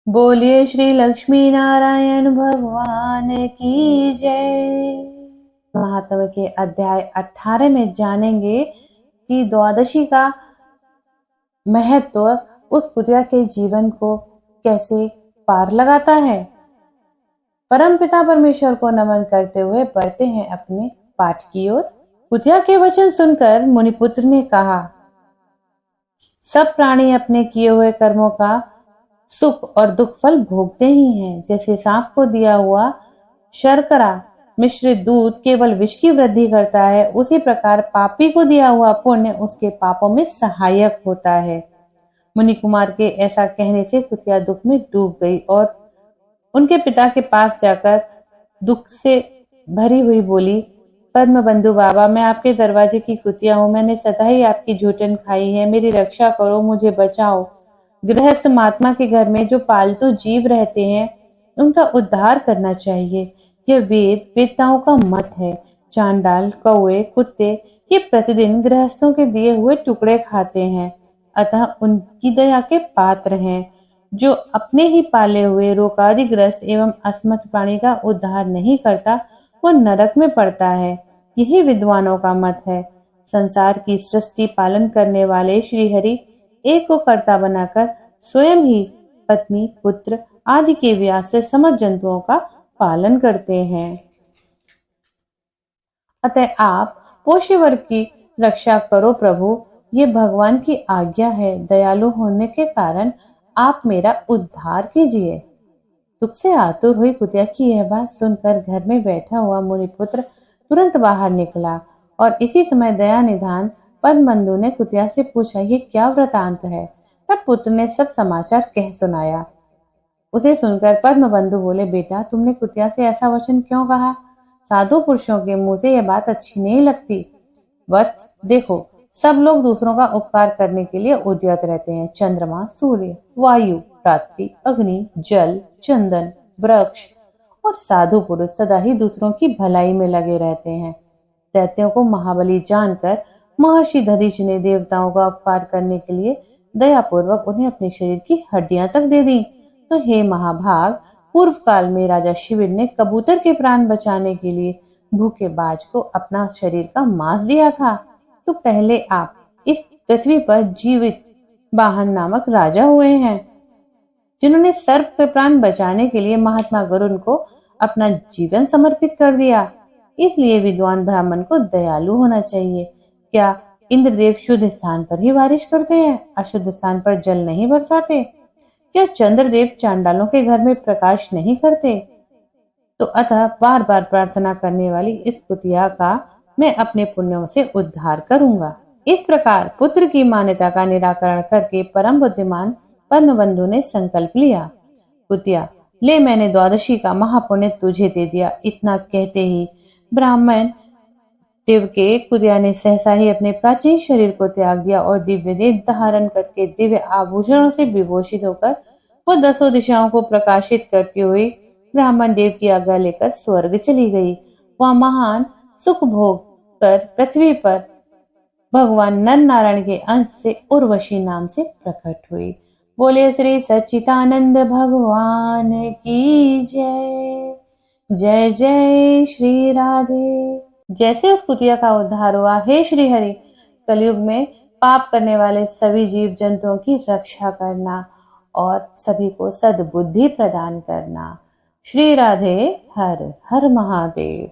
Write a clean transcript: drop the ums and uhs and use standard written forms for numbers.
बोलिए श्री लक्ष्मी नारायण भगवान की जय। महात्म्य के अध्याय 18 में जानेंगे कि द्वादशी का महत्व उस कुतिया के जीवन को कैसे पार लगाता है। परमपिता परमेश्वर को नमन करते हुए बढ़ते हैं अपने पाठ की ओर। कुतिया के वचन सुनकर मुनिपुत्र ने कहा, सब प्राणी अपने किए हुए कर्मों का सुख और दुख फल भोगते ही हैं। जैसे सांप को दिया हुआ शर्करा मिश्रित दूध केवल विष की वृद्धि करता है, उसी प्रकार पापी को दिया हुआ पुण्य उसके पापों में सहायक होता है। मुनि कुमार के ऐसा कहने से कुतिया दुख में डूब गई और उनके पिता के पास जाकर दुख से भरी हुई बोली, पद्म बंधु बाबा, मैं आपके दरवाजे की कुतिया हूँ। मैंने सदा ही आपकी झूठन खाई है। मेरी रक्षा करो, मुझे बचाओ। गृहस्थ महात्मा के घर में जो पालतू जीव रहते हैं उनका उद्धार करना चाहिए। यह वेदताओं का मत है। चांडाल, कौवे, कुत्ते ये प्रतिदिन गृहस्थों के दिए हुए टुकड़े खाते हैं, अतः उनकी दया के पात्र हैं। जो अपने ही पाले हुए रोगादिग्रस्त एवं असमर्थ प्राणी का उद्धार नहीं करता वो नरक में पड़ता है। यही विद्वानों का मत है। संसार की सृष्टि पालन करने वाले श्रीहरि एक को कर्ता बनाकर स्वयं ही पत्नी, पुत्र आदि के व्यास से समस्त जंतुओं का पालन करते हैं। अतः आप पोष्य वर्ग की रक्षा करो प्रभु, ये भगवान की आज्ञा है। दयालु होने के कारण आप मेरा उद्धार कीजिए। दुख से आतुर हुई कुतिया की यह बात सुनकर घर में बैठा हुआ मुनिपुत्र तुरंत बाहर निकला और इसी समय दया निधान पद्मबंधु ने कुतिया से पूछा, ये क्या वृतांत है। तब पुत्र ने सब समाचार कह सुनाया। उसे सुनकर पद्मबंधु बोले, बेटा, तुमने कुतिया से ऐसा वचन क्यों कहा। साधु पुरुषों के मुंह से यह बात अच्छी नहीं लगती। वत्स, देखो, सब लोग दूसरों का उपकार करने के लिए उद्यत रहते हैं। चंद्रमा, सूर्य, वायु, रात्रि, अग्नि, जल, चंदन, वृक्ष और साधु पुरुष सदा ही दूसरों की भलाई में लगे रहते हैं। दैत्यों को महाबली जानकर महर्षि दधीचि ने देवताओं का उपकार करने के लिए दयापूर्वक उन्हें अपने शरीर की हड्डियां तक दे दी। तो हे महाभाग, पूर्व काल में राजा शिविर ने कबूतर के प्राण बचाने के लिए भूखे बाज को अपना शरीर का मांस दिया था। तो पहले आप इस पृथ्वी पर जीवित वाहन नामक राजा हुए हैं, जिन्होंने सर्प के प्राण बचाने के लिए महात्मा गरुड़ को अपना जीवन समर्पित कर दिया। इसलिए विद्वान ब्राह्मण को दयालु होना चाहिए। क्या इंद्रदेव शुद्ध स्थान पर ही बारिश करते हैं, अशुद्ध स्थान पर जल नहीं बरसाते। क्या चंद्रदेव चांडालों के घर में प्रकाश नहीं करते। तो अतः बार बार प्रार्थना करने वाली इस कुतिया का मैं अपने पुण्यों से उद्धार करूंगा। इस प्रकार पुत्र की मान्यता का निराकरण करके परम बुद्धिमान पद्मबंधु ने संकल्प लिया। कुतिया, ले, मैंने द्वादशी का महापुण्य तुझे दे दिया। इतना कहते ही ब्राह्मण देव के कुतिया ने सहसा ही अपने प्राचीन शरीर को त्याग दिया और दिव्य देह धारण करके दिव्य आभूषणों से विभूषित होकर वो 10 दिशाओं को प्रकाशित करती हुई ब्राह्मण देव की आज्ञा लेकर स्वर्ग चली गई। वह महान सुख भोग कर पृथ्वी पर भगवान नर नारायण के अंश से उर्वशी नाम से प्रकट हुई। बोले श्री सच्चिदानंद भगवान की जय। जय जय श्री राधे। जैसे उस कुतिया का उद्धार हुआ, हे श्री हरि, कलयुग में पाप करने वाले सभी जीव जंतुओं की रक्षा करना और सभी को सद्बुद्धि प्रदान करना। श्री राधे। हर हर महादेव।